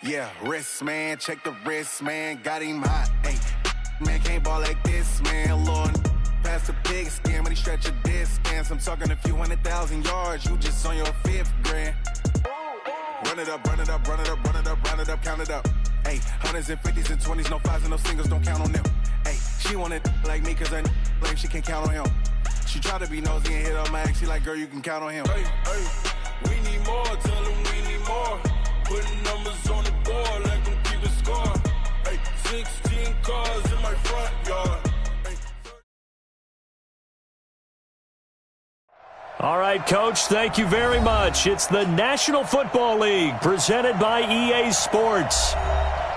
Yeah, wrist, man, check the wrist, man, got him hot. Hey, man, can't ball like this, man, Lord. Pass the pig skin, but he stretch a distance. I'm talking a few 100,000 yards, you just on your 5th grand. Run it up, run it up, run it up, run it up, run it up, count it up. Hey, hundreds and 50s and 20s, no 5s and no singles, don't count on them. Hey, she want it like me, cause her like she can count on him. She try to be nosy and hit up my ex, she like, girl, you can count on him. Hey, we need more, tell them we need more. Putting numbers on the board like I'm keeping score. Hey, 16 cars in my front yard. All right, Coach, thank you very much. It's the National Football League presented by EA Sports.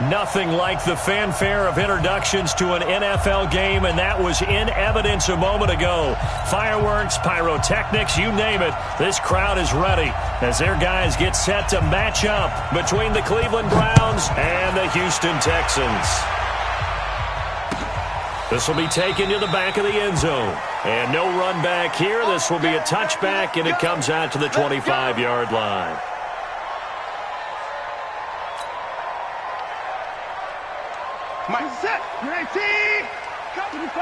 Nothing like the fanfare of introductions to an NFL game, and that was in evidence a moment ago. Fireworks, pyrotechnics, you name it. This crowd is ready as their guys get set to match up between the Cleveland Browns and the Houston Texans. This will be taken to the back of the end zone. And no run back here. This will be a touchback, and it comes out to the 25-yard line. Mike set. 19. Come to the 5.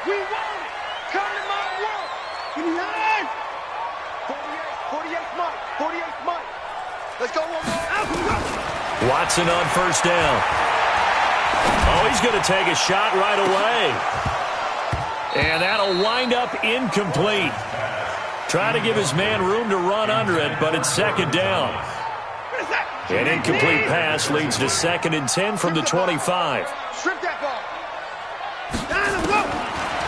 We want it. Come to my world. 29. 48 Mike. 48 Mike. Let's go one more. Watson on first down. Oh, he's going to take a shot right away. And that'll wind up incomplete. Try to give his man room to run under it, but it's second down. An incomplete pass leads to 2nd and 10 from the 25. Strip that ball.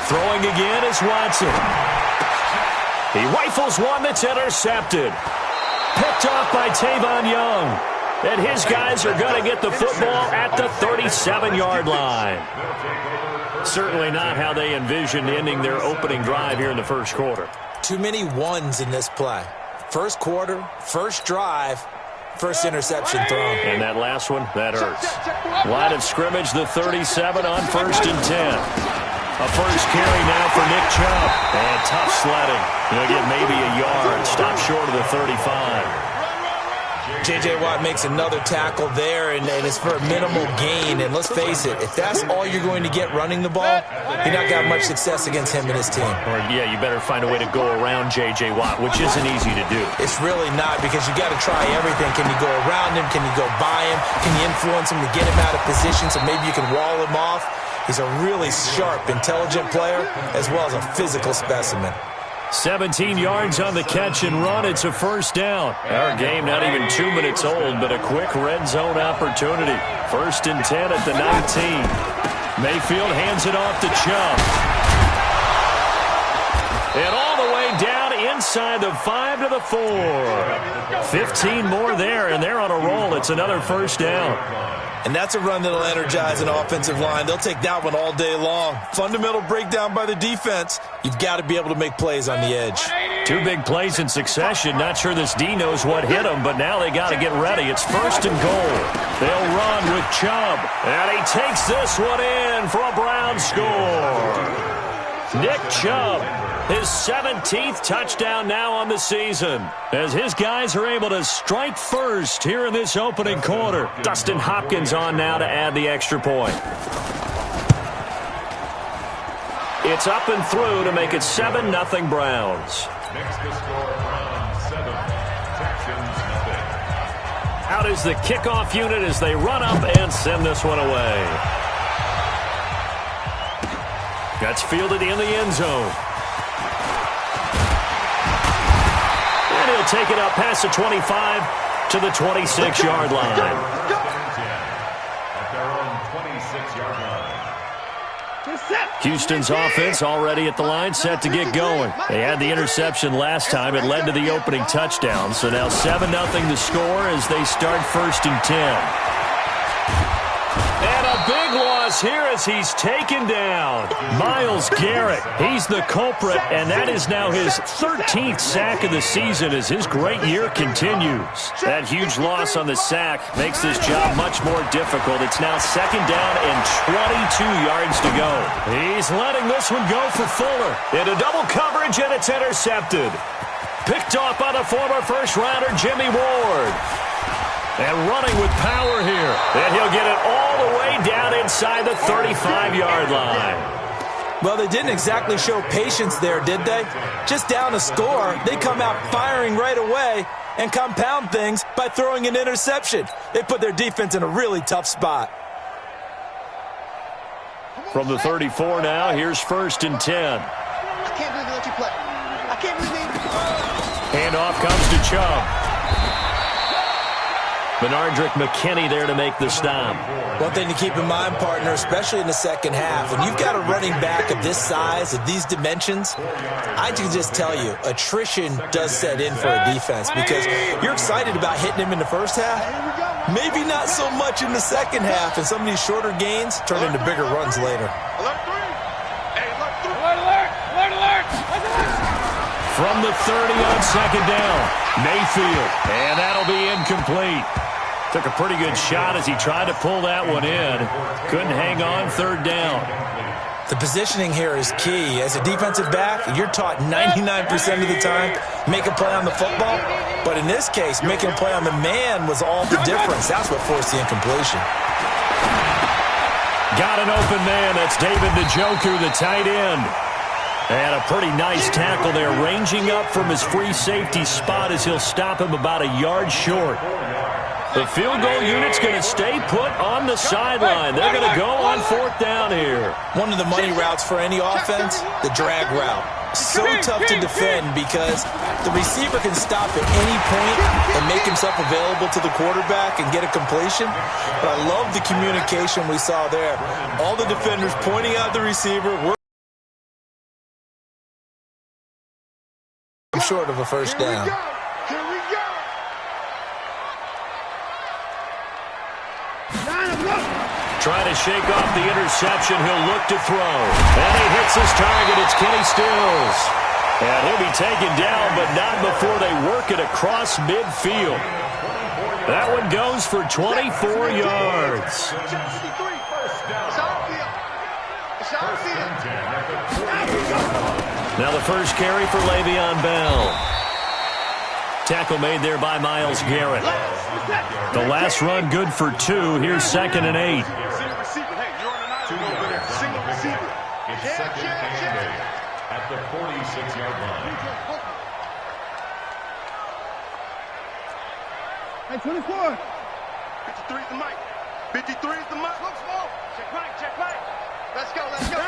Throwing again is Watson. He rifles one that's intercepted. Picked off by Tavon Young. And his guys are going to get the football at the 37-yard line. Certainly not how they envisioned ending their opening drive here in the first quarter. Too many ones in this play. First quarter, first drive, first interception thrown. And that last one, that hurts. Line of scrimmage, the 37 on 1st and 10. A first carry now for Nick Chubb. And tough sledding. He'll get maybe a yard. Stop short of the 35. J.J. Watt makes another tackle there, and it's for a minimal gain. And let's face it, if that's all you're going to get running the ball, you're not got much success against him and his team. Or, yeah, you better find a way to go around J.J. Watt, which isn't easy to do. It's really not, because you got to try everything. Can you go around him? Can you go by him? Can you influence him to get him out of position so maybe you can wall him off? He's a really sharp, intelligent player, as well as a physical specimen. 17 yards on the catch and run. It's a first down. Our game not even 2 minutes old, but a quick red zone opportunity. 1st and 10 at the 19. Mayfield hands it off to Chubb. And all the way down inside the 5 to the 4. 15 more there, and they're on a roll. It's another first down. And that's a run that'll energize an offensive line. They'll take that one all day long. Fundamental breakdown by the defense. You've got to be able to make plays on the edge. 2 big plays in succession. Not sure this D knows what hit him, but now they got to get ready. It's 1st and goal. They'll run with Chubb. And he takes this one in for a Brown score. Nick Chubb, his 17th touchdown now on the season, as his guys are able to strike first here in this opening quarter. Dustin Hopkins on now to add the extra point. It's up and through to make it 7-0 Browns. Next to score, Browns 7, Texans nothing. Out is the kickoff unit as they run up and send this one away. That's fielded in the end zone. And he'll take it up past the 25 to the 26-yard line. At their own 26-yard line. Houston's offense already at the line, set to get going. They had the interception last time. It led to the opening touchdown. So now 7-0 the score as they start 1st and 10. And a big loss here as he's taken down. Myles Garrett, he's the culprit, and that is now his 13th sack of the season as his great year continues. That huge loss on the sack makes this job much more difficult. It's now 2nd down and 22 yards to go. He's letting this one go for Fuller. Into double coverage, and it's intercepted. Picked Picked off by the former first-rounder Jimmy Ward. And running with power here. And he'll get it all the way down inside the 35-yard line. Well, they didn't exactly show patience there, did they? Just down a score, they come out firing right away and compound things by throwing an interception. They put their defense in a really tough spot. From the 34 now, here's 1st and 10. I can't believe they let you play. I can't believe they... Handoff comes to Chubb. Benardrick McKinney there to make the stop. One thing to keep in mind, partner, especially in the second half, when you've got a running back of this size, of these dimensions, I can just tell you, attrition does set in for a defense because you're excited about hitting him in the first half. Maybe not so much in the second half, and some of these shorter gains turn into bigger runs later. From the 30 on 2nd down, Mayfield, and that'll be incomplete. Took a pretty good shot as he tried to pull that one in. Couldn't hang on 3rd down. The positioning here is key. As a defensive back, you're taught 99% of the time, make a play on the football. But in this case, making a play on the man was all the difference. That's what forced the incompletion. Got an open man. That's David Njoku, the tight end. And a pretty nice tackle there, ranging up from his free safety spot as he'll stop him about a yard short. The field goal unit's going to stay put on the sideline. They're going to go on 4th down here. One of the money routes for any offense, the drag route. So tough to defend because the receiver can stop at any point and make himself available to the quarterback and get a completion. But I love the communication we saw there. All the defenders pointing out the receiver. Short of a first down. Here we go. Trying to shake off the interception. He'll look to throw. And he hits his target. It's Kenny Stills. And he'll be taken down, but not before they work it across midfield. That one goes for 24 yards. Now the first carry for Le'Veon Bell. Tackle made there by Myles Garrett. The last run good for 2. Here's 2nd and 8. It's 2nd and 8 at the 46-yard line. Hey, 24. 53 is the mic. 53 is the mic. Look small. Check right, check right. Let's go, let's go.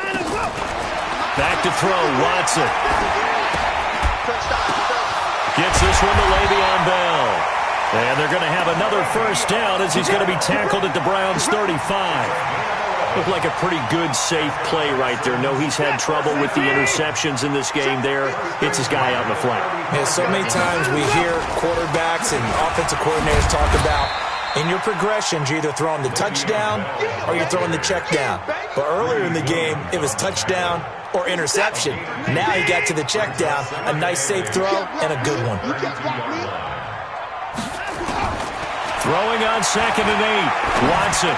Back to throw, Watson. Gets this one to Le'Veon Bell. And they're going to have another first down as he's going to be tackled at the Browns' 35. Looked like a pretty good, safe play right there. No, he's had trouble with the interceptions in this game there. Hits his guy out in the flat. Yeah, so many times we hear quarterbacks and offensive coordinators talk about in your progressions, you're either throwing the touchdown or you're throwing the check down. But earlier in the game, it was touchdown or interception. Now he got to the check down, a nice safe throw, and a good one. Throwing on 2nd and 8. Watson.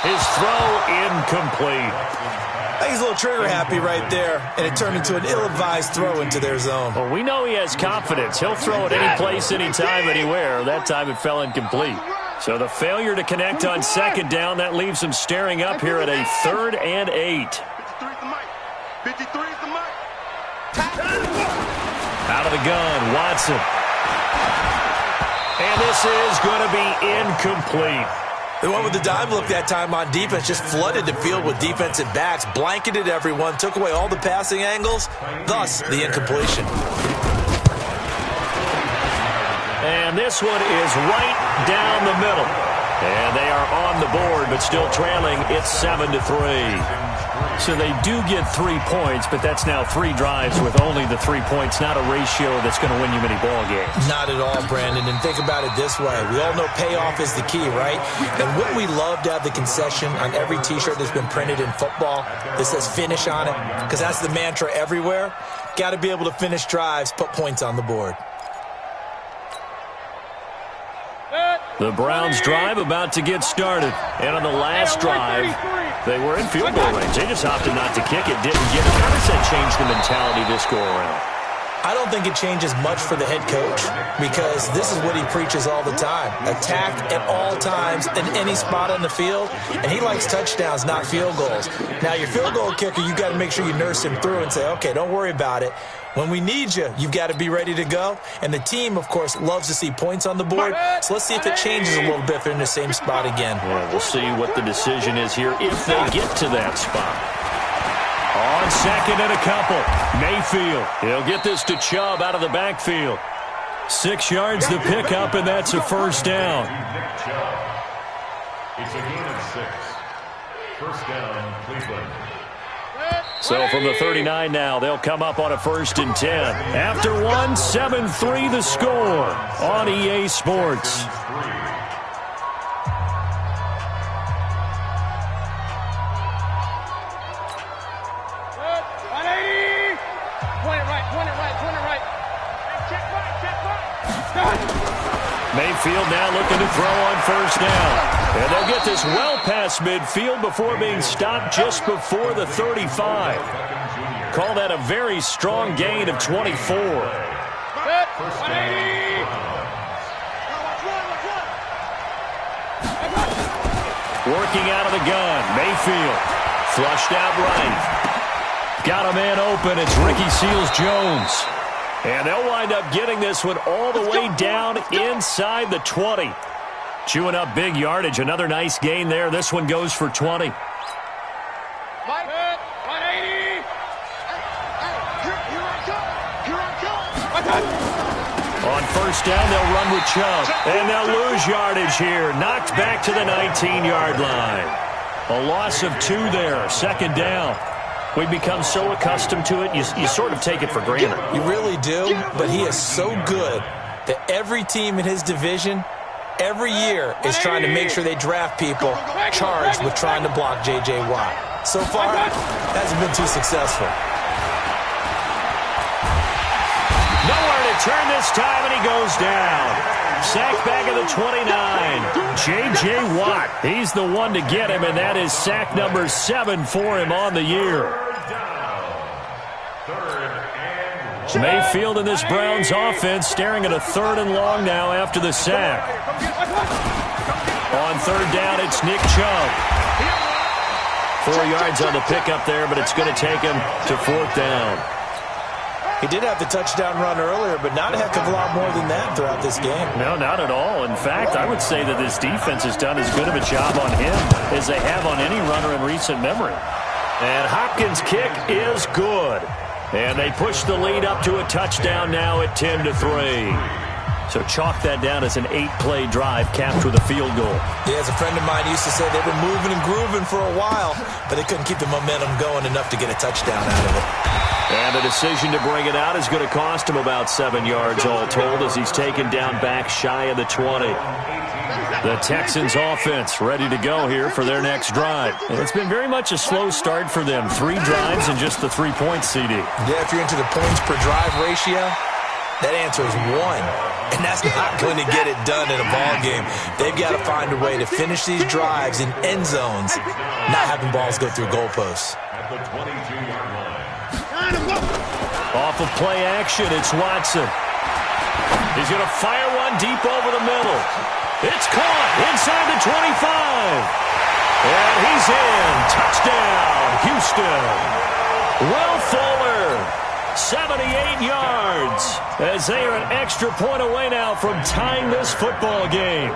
His throw incomplete. I think he's a little trigger happy right there, and it turned into an ill-advised throw into their zone. Well, we know he has confidence. He'll throw it any place, anytime, anywhere. That time it fell incomplete. So the failure to connect on 2nd down, that leaves him staring up here at a 3rd and 8. 53 is the mic. 53 is the mic. Out of the gun, Watson. And this is going to be incomplete. The one with the dive look that time on defense just flooded the field with defensive backs, blanketed everyone, took away all the passing angles, thus the incompletion. And this one is right down the middle. And they are on the board, but still trailing. It's 7-3. So they do get 3 points, but that's now 3 drives with only the 3 points, not a ratio that's going to win you many ball games. Not at all, Brandon. And think about it this way. We all know payoff is the key, right? And wouldn't we love to have the concession on every T-shirt that's been printed in football that says finish on it? Because that's the mantra everywhere. Got to be able to finish drives, put points on the board. The Browns drive about to get started. And on the last drive, they were in field goal range. They just opted not to kick it, didn't get it. How does that change the mentality this go around? I don't think it changes much for the head coach because this is what he preaches all the time. Attack at all times in any spot on the field, and he likes touchdowns, not field goals. Now, your field goal kicker, you've got to make sure you nurse him through and say, okay, don't worry about it. When we need you, you've got to be ready to go. And the team, of course, loves to see points on the board. So let's see if it changes a little bit if they're in the same spot again. Yeah, we'll see what the decision is here if they get to that spot. On second and a couple, Mayfield. He'll get this to Chubb out of the backfield. 6 yards the pickup, and that's a first down. It's a gain of 6. First down, Cleveland. So from the 39 now, they'll come up on a 1st and 10. After one, 7-3 the score on EA Sports. Mayfield now looking to throw on 1st down. And they'll get this well past midfield before being stopped just before the 35. Call that a very strong gain of 24. Working out of the gun, Mayfield. Flushed out right. Got a man open. It's Ricky Seals-Jones. And they'll wind up getting this one all the way down inside the 20. Chewing up big yardage. Another nice gain there. This one goes for 20. On 1st down, they'll run with Chubb. And they'll lose yardage here. Knocked back to the 19-yard line. A loss of 2 there. 2nd down. We've become so accustomed to it, you sort of take it for granted. You really do, but he is so good that every team in his division, every year, is trying to make sure they draft people charged with trying to block J.J. Watt. So far, hasn't been too successful. Nowhere to turn this time, and he goes down. Sack back of the 29. J.J. Watt, he's the one to get him, and that is sack number 7 for him on the year. Mayfield in this Browns offense staring at a 3rd and long now after the sack. On 3rd down, it's Nick Chubb. 4 yards on the pickup there, but it's going to take him to 4th down. He did have the touchdown run earlier, but not a heck of a lot more than that throughout this game. No, not at all. In fact, I would say that this defense has done as good of a job on him as they have on any runner in recent memory. And Hopkins' kick is good. And they push the lead up to a touchdown now at 10-3. So chalk that down as an 8-play drive capped with a field goal. Yeah, as a friend of mine used to say, they've been moving and grooving for a while, but they couldn't keep the momentum going enough to get a touchdown out of it. And the decision to bring it out is going to cost him about 7 yards all told as he's taken down back shy of the 20. The Texans offense ready to go here for their next drive. And it's been very much a slow start for them. 3 drives and just the 3 points, CD. Yeah, if you're into the points per drive ratio, that answer is 1. And that's not going to get it done in a ball game. They've got to find a way to finish these drives in end zones, not having balls go through goalposts. At the 22-yard line. Off of play action, it's Watson. He's going to fire one deep over the middle. It's caught inside the 25. And he's in. Touchdown, Houston. Will Fuller, 78 yards, as they are an extra point away now from tying this football game.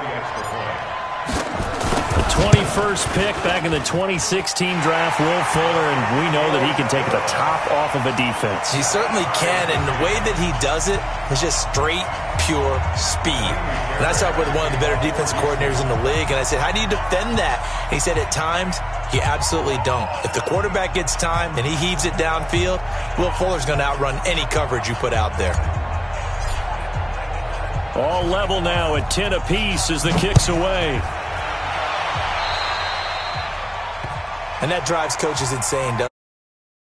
The 21st pick back in the 2016 draft, Will Fuller, and we know that he can take the top off of a defense. He certainly can, and the way that he does it is just straight, pure speed. And I talked with one of the better defensive coordinators in the league, and I said, how do you defend that? And he said, at times, you absolutely don't. If the quarterback gets time and he heaves it downfield, Will Fuller's going to outrun any coverage you put out there. All level now at 10 apiece as the kick's away. And that drives coaches insane, doesn't it?